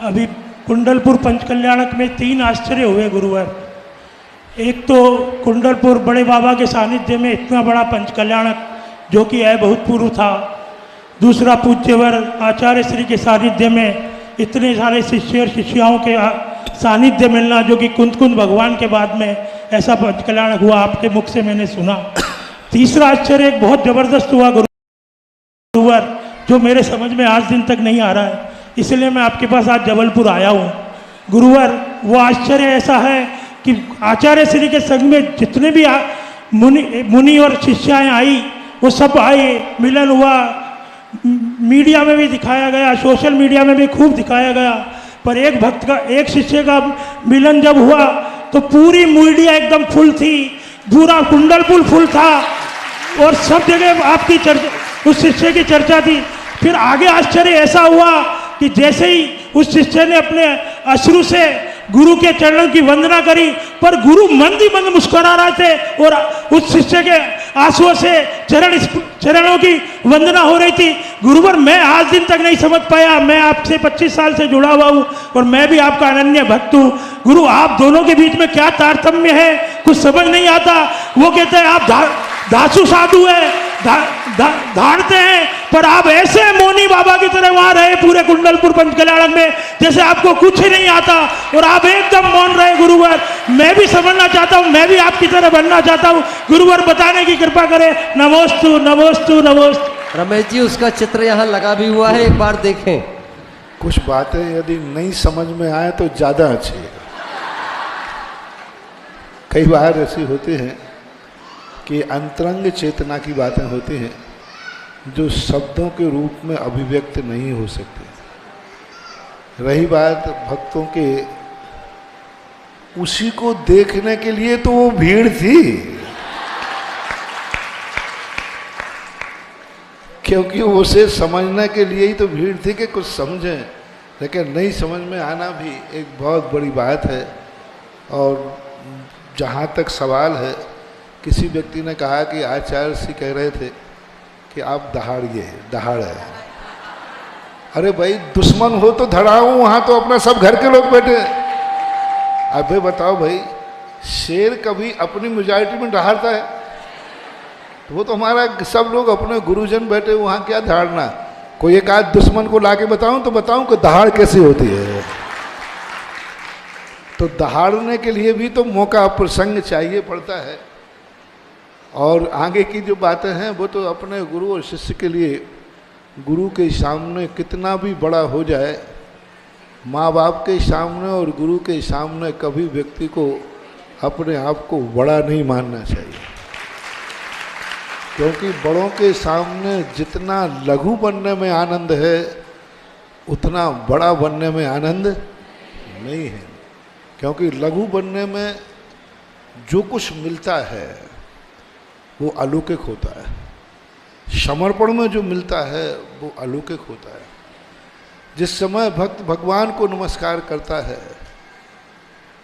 अभी कुंडलपुर पंचकल्याणक में 3 आश्चर्य हुए गुरुवर। एक तो कुंडलपुर बड़े बाबा के सानिध्य में इतना बड़ा पंचकल्याणक जो कि अभूतपूर्व था। दूसरा पूज्यवर आचार्य श्री के सानिध्य में इतने सारे शिष्य और शिष्याओं के सानिध्य मिलना, जो कि कुंद कुंद भगवान के बाद में ऐसा पंचकल्याणक हुआ, आपके मुख से मैंने सुना। तीसरा आश्चर्य एक बहुत ज़बरदस्त हुआ गुरुवर, जो मेरे समझ में आज दिन तक नहीं आ रहा है, इसलिए मैं आपके पास आज जबलपुर आया हूँ गुरुवर। वो आश्चर्य ऐसा है कि आचार्य श्री के संग में जितने भी मुनि और शिष्याएँ आई, वो सब आए, मिलन हुआ, मीडिया में भी दिखाया गया, सोशल मीडिया में भी खूब दिखाया गया। पर एक भक्त का, एक शिष्य का मिलन जब हुआ तो पूरी मीडिया एकदम फुल थी, पूरा कुंडलपुर फुल था और सब जगह आपकी चर्चा, उस शिष्य की चर्चा थी। फिर आगे आश्चर्य ऐसा हुआ कि जैसे ही उस शिष्य ने अपने अश्रु से गुरु के चरणों की वंदना करी, पर गुरु मंद ही मंद मुस्कुरा रहे थे और उस शिष्य के आंसुओं से चरणों की वंदना हो रही थी। गुरुवर, मैं आज दिन तक नहीं समझ पाया, मैं आपसे 25 साल से जुड़ा हुआ हूँ और मैं भी आपका अनन्य भक्त हूँ। गुरु, आप दोनों के बीच में क्या तारतम्य है, कुछ समझ नहीं आता। वो कहते हैं आप धासु साधु है, धारते हैं, पर आप ऐसे मौनी बाबा की तरह वहां रहे पूरे कुंडलपुर पंचकल्याणक में जैसे आपको कुछ ही नहीं आता और आप एकदम मौन रहे। गुरुवर, मैं भी समझना चाहता हूँ, मैं भी आपकी तरह बनना चाहता हूँ। गुरुवर, बताने की कृपा करें। नमोस्तु नमोस्तु नमोस्तु। रमेश जी, उसका चित्र यहाँ लगा भी हुआ है, एक बार देखें। कुछ बातें यदि नहीं समझ में आए तो ज़्यादा अच्छी है। कई बार ऐसी होती हैं कि अंतरंग चेतना की बातें होती हैं जो शब्दों के रूप में अभिव्यक्त नहीं हो सकती। रही बात भक्तों के, उसी को देखने के लिए तो वो भीड़ थी, क्योंकि उसे समझने के लिए ही तो भीड़ थी कि कुछ समझें। लेकिन नहीं समझ में आना भी एक बहुत बड़ी बात है। और जहाँ तक सवाल है, किसी व्यक्ति ने कहा कि आचार्य श्री कह रहे थे कि आप दहाड़िए, दहाड़ है। अरे भाई, दुश्मन हो तो धड़ाऊं, वहाँ तो अपना सब घर के लोग बैठे। अबे बताओ भाई, शेर कभी अपनी मेजॉरिटी में दहाड़ता है? तो वो तो हमारा सब लोग अपने गुरुजन बैठे, वहाँ क्या दहाड़ना। कोई एक आध दुश्मन को लाके बताऊं तो बताऊं कि दहाड़ कैसी होती है। तो दहाड़ने के लिए भी तो मौका, प्रसंग चाहिए पड़ता है। और आगे की जो बातें हैं वो तो अपने गुरु और शिष्य के लिए, गुरु के सामने कितना भी बड़ा हो जाए, माँ बाप के सामने और गुरु के सामने कभी व्यक्ति को अपने आप को बड़ा नहीं मानना चाहिए। क्योंकि बड़ों के सामने जितना लघु बनने में आनंद है, उतना बड़ा बनने में आनंद नहीं है। क्योंकि लघु बनने में जो कुछ मिलता है वो अलौकिक होता है। समर्पण में जो मिलता है वो अलौकिक होता है। जिस समय भक्त भगवान को नमस्कार करता है,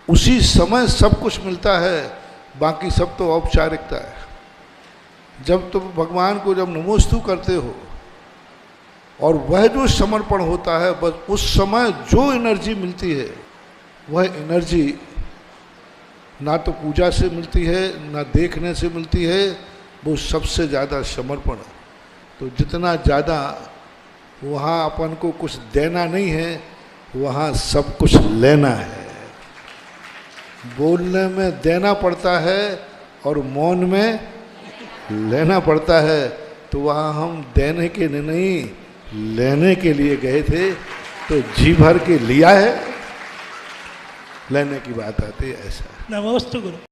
उसी समय सब कुछ मिलता है, बाकी सब तो औपचारिकता है। जब तुम भगवान को जब नमोस्तु करते हो और वह जो समर्पण होता है, बस उस समय जो एनर्जी मिलती है, वह एनर्जी ना तो पूजा से मिलती है, ना देखने से मिलती है, वो सबसे ज़्यादा समर्पण। तो जितना ज़्यादा वहाँ अपन को कुछ देना नहीं है, वहाँ सब कुछ लेना है। बोलने में देना पड़ता है और मौन में लेना पड़ता है। तो वहाँ हम देने के लिए नहीं, लेने के लिए गए थे, तो जी भर के लिया है। लेने की बात आती है ऐसा। नमोस्तु गुरु।